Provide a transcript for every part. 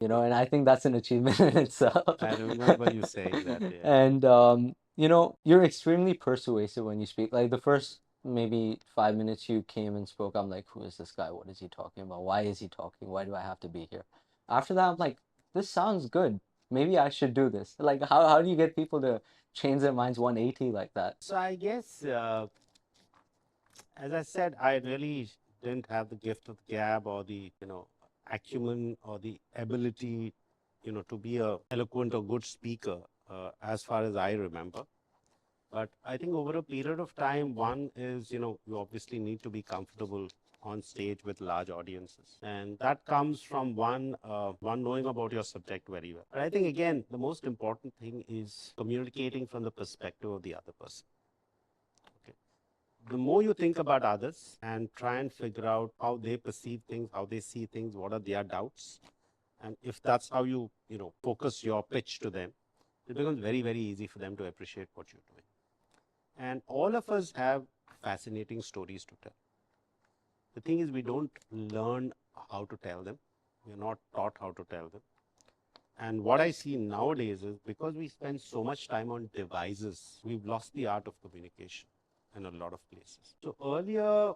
and I think that's an achievement in itself. I remember you saying that, yeah. And you're extremely persuasive when you speak. Like the first maybe 5 minutes you came and spoke, I'm like, who is this guy? What is he talking about? Why is he talking? Why do I have to be here? After that, I'm like, this sounds good. Maybe I should do this. Like, how do you get people to change their minds 180 like that? So I guess, as I said, I really didn't have the gift of the gab or the, acumen or the ability, to be a eloquent or good speaker, as far as I remember. But I think over a period of time, one is, you obviously need to be comfortable on stage with large audiences. And that comes from one knowing about your subject very well. But I think, again, the most important thing is communicating from the perspective of the other person. Okay. The more you think about others and try and figure out how they perceive things, how they see things, what are their doubts, and if that's how you focus your pitch to them, it becomes very, very easy for them to appreciate what you're doing. And all of us have fascinating stories to tell. The thing is, we don't learn how to tell them. We're not taught how to tell them. And what I see nowadays is because we spend so much time on devices, we've lost the art of communication in a lot of places. So earlier,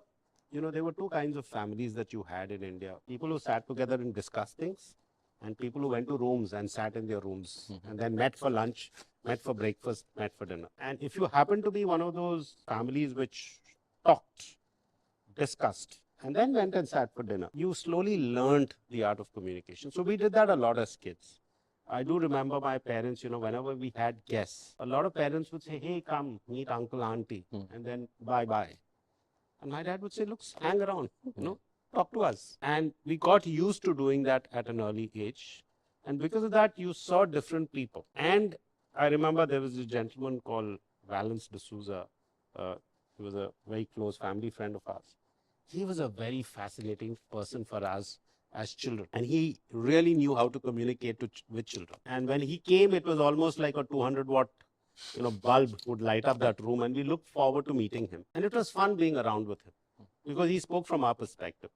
there were two kinds of families that you had in India. People who sat together and discussed things, and people who went to rooms and sat in their rooms and then met for lunch, met for breakfast, met for dinner. And if you happen to be one of those families which talked, discussed, and then went and sat for dinner, you slowly learned the art of communication. So we did that a lot as kids. I do remember my parents, whenever we had guests, a lot of parents would say, hey, come, meet uncle, auntie, and then bye bye. And my dad would say, look, hang around, talk to us. And we got used to doing that at an early age. And because of that, you saw different people. And I remember there was a gentleman called Valence D'Souza. He was a very close family friend of ours. He was a very fascinating person for us as children. And he really knew how to communicate with children. And when he came, it was almost like a 200-watt bulb would light up that room, and we looked forward to meeting him. And it was fun being around with him because he spoke from our perspective.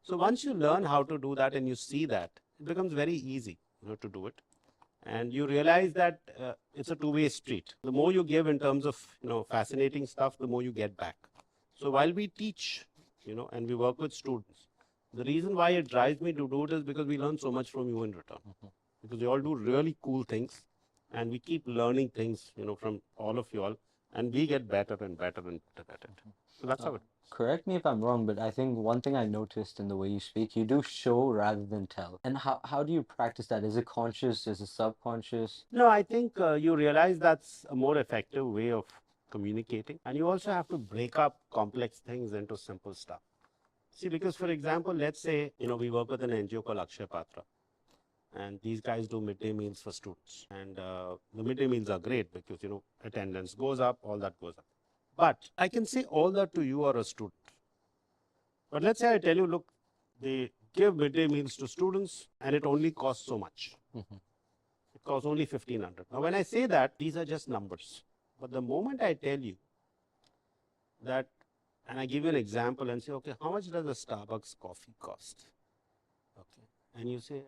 So once you learn how to do that and you see that, it becomes very easy, to do it. And you realize that it's a two-way street. The more you give in terms of, fascinating stuff, the more you get back. So while we teach, and we work with students, the reason why it drives me to do it is because we learn so much from you in return. Because you all do really cool things, and we keep learning things, from all of you all, and we get better and better and better at it. So that's how it. Correct me if I'm wrong, but I think one thing I noticed in the way you speak, you do show rather than tell. And how do you practice that? Is it conscious? Is it subconscious? No, I think you realize that's a more effective way of communicating, and you also have to break up complex things into simple stuff. See, because for example, let's say we work with an NGO called Akshay Patra, and these guys do midday meals for students, and the midday meals are great because attendance goes up, all that goes up. But I can say all that to you or a student. But let's say I tell you, look, they give midday meals to students, and it only costs so much. It costs only 1,500. Now, when I say that, these are just numbers. But the moment I tell you that, and I give you an example and say, okay, how much does a Starbucks coffee cost? Okay. And you say,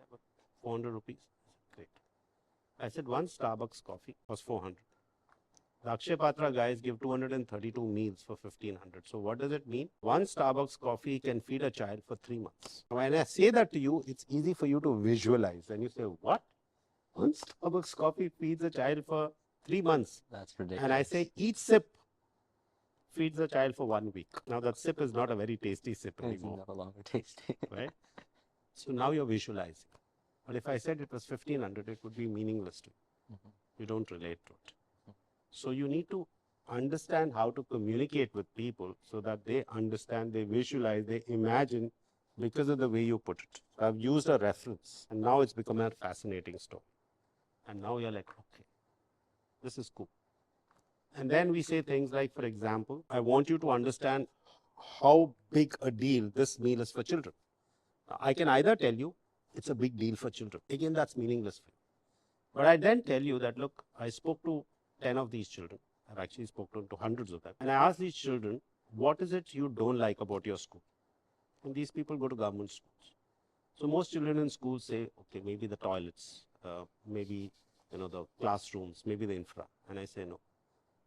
400 rupees. Great. I said, one Starbucks coffee was 400. The Akshay Patra guys give 232 meals for 1,500. So what does it mean? One Starbucks coffee can feed a child for 3 months. When I say that to you, it's easy for you to visualize. And you say, what? One Starbucks coffee feeds a child for 3 months. That's ridiculous. And I say each sip feeds a child for 1 week. Now that sip is not a very tasty sip anymore. It's no longer tasty. Right? So now you're visualizing. But if I said it was 1,500, it would be meaningless to you. You don't relate to it. So you need to understand how to communicate with people so that they understand, they visualize, they imagine because of the way you put it. So I've used a reference, and now it's become a fascinating story. And now you're like, okay, this is cool. And then we say things like, for example, I want you to understand how big a deal this meal is for children. I can either tell you it's a big deal for children. Again, that's meaningless for you. But I then tell you that, look, I spoke to 10 of these children. I've actually spoken to hundreds of them. And I asked these children, what is it you don't like about your school? And these people go to government schools. So most children in school say, okay, maybe the toilets, maybe the classrooms, maybe the infra. And I say no.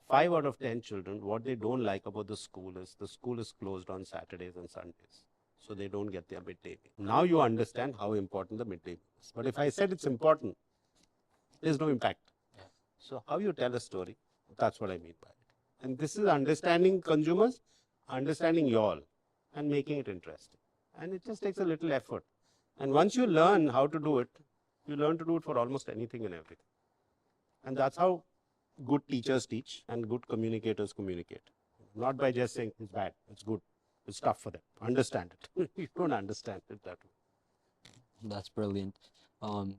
5 out of 10 children, what they don't like about the school is closed on Saturdays and Sundays. So they don't get their midday meal. Now you understand how important the midday meal is. But if I said it's important, there's no impact. So how you tell a story, that's what I mean by it. And this is understanding consumers, understanding you all, and making it interesting. And it just takes a little effort. And once you learn how to do it, you learn to do it for almost anything and everything. And that's how good teachers teach and good communicators communicate. Not by just saying it's bad, it's good, it's tough for them. Understand it. You don't understand it that way. That's brilliant. Um,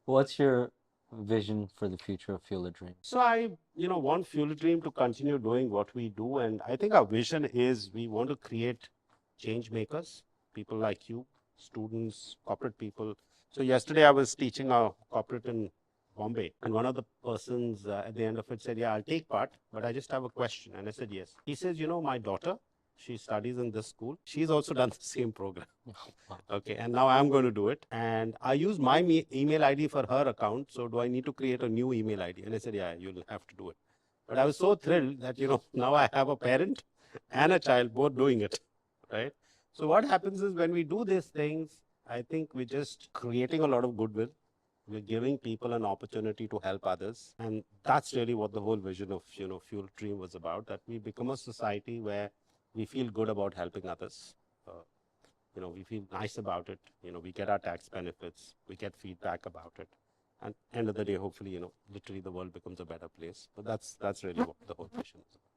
what's your vision for the future of Fuel a Dream? So I, want Fuel a Dream to continue doing what we do. And I think our vision is we want to create change makers, people like you, students, corporate people. So yesterday I was teaching a corporate in Bombay, and one of the persons at the end of it said, yeah, I'll take part, but I just have a question. And I said, yes. He says, my daughter, she studies in this school. She's also done the same program. Okay, and now I'm going to do it. And I use my email ID for her account. So do I need to create a new email ID? And I said, yeah, you'll have to do it. But I was so thrilled that, now I have a parent and a child both doing it, right? So what happens is when we do these things, I think we're just creating a lot of goodwill. We're giving people an opportunity to help others. And that's really what the whole vision of, Fuel Dream was about, that we become a society where we feel good about helping others. We feel nice about it. We get our tax benefits, we get feedback about it. And end of the day, hopefully, literally the world becomes a better place. But that's really what the whole vision is about.